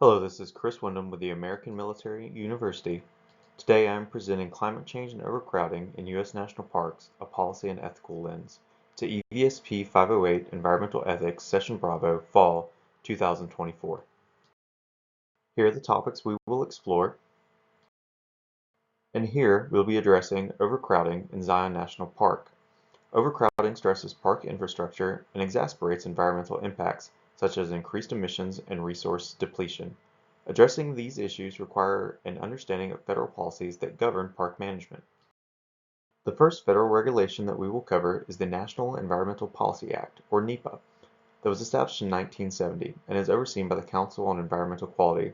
Hello, this is Chris Wyndham with the American Military University. Today I am presenting Climate Change and Overcrowding in U.S. National Parks, a Policy and Ethical Lens to EVSP508 Environmental Ethics Session Bravo, Fall 2024. Here are the topics we will explore, and here we'll be addressing overcrowding in Zion National Park. Overcrowding stresses park infrastructure and exacerbates environmental impacts such as increased emissions and resource depletion. Addressing these issues require an understanding of federal policies that govern park management. The first federal regulation that we will cover is the National Environmental Policy Act, or NEPA, that was established in 1970 and is overseen by the Council on Environmental Quality.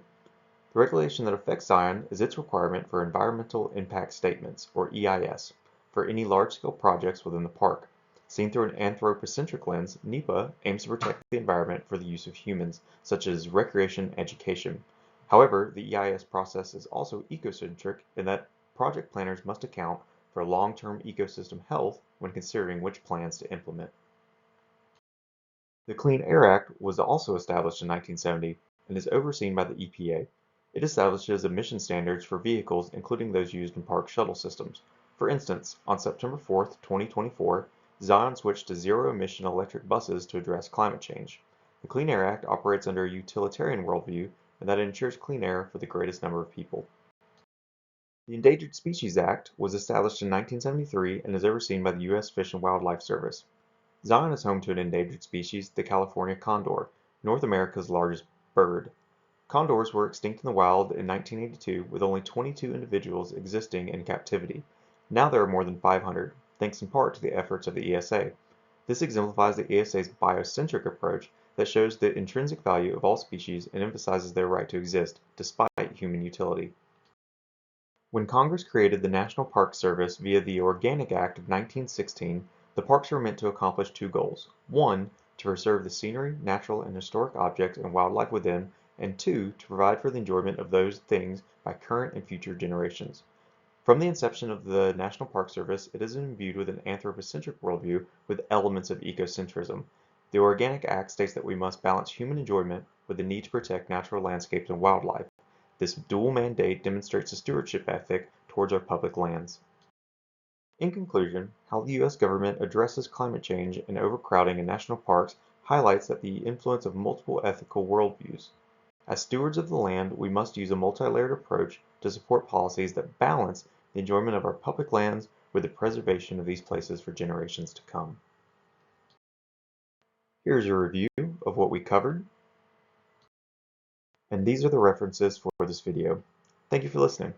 The regulation that affects Zion is its requirement for Environmental Impact Statements, or EIS, for any large-scale projects within the park. Seen through an anthropocentric lens, NEPA aims to protect the environment for the use of humans, such as recreation and education. However, the EIS process is also ecocentric in that project planners must account for long-term ecosystem health when considering which plans to implement. The Clean Air Act was also established in 1970 and is overseen by the EPA. It establishes emission standards for vehicles, including those used in park shuttle systems. For instance, on September 4, 2024, Zion switched to zero-emission electric buses to address climate change. The Clean Air Act operates under a utilitarian worldview and that it ensures clean air for the greatest number of people. The Endangered Species Act was established in 1973 and is overseen by the U.S. Fish and Wildlife Service. Zion is home to an endangered species, the California condor, North America's largest bird. Condors were extinct in the wild in 1982 with only 22 individuals existing in captivity. Now there are more than 500, thanks in part to the efforts of the ESA. This exemplifies the ESA's biocentric approach that shows the intrinsic value of all species and emphasizes their right to exist despite human utility. When Congress created the National Park Service via the Organic Act of 1916, the parks were meant to accomplish two goals. One, to preserve the scenery, natural and historic objects and wildlife within, and two, to provide for the enjoyment of those things by current and future generations. From the inception of the National Park Service, it is imbued with an anthropocentric worldview with elements of ecocentrism. The Organic Act states that we must balance human enjoyment with the need to protect natural landscapes and wildlife. This dual mandate demonstrates a stewardship ethic towards our public lands. In conclusion, how the U.S. government addresses climate change and overcrowding in national parks highlights that the influence of multiple ethical worldviews. As stewards of the land, we must use a multi-layered approach to support policies that balance the enjoyment of our public lands with the preservation of these places for generations to come. Here's a review of what we covered, and these are the references for this video. Thank you for listening.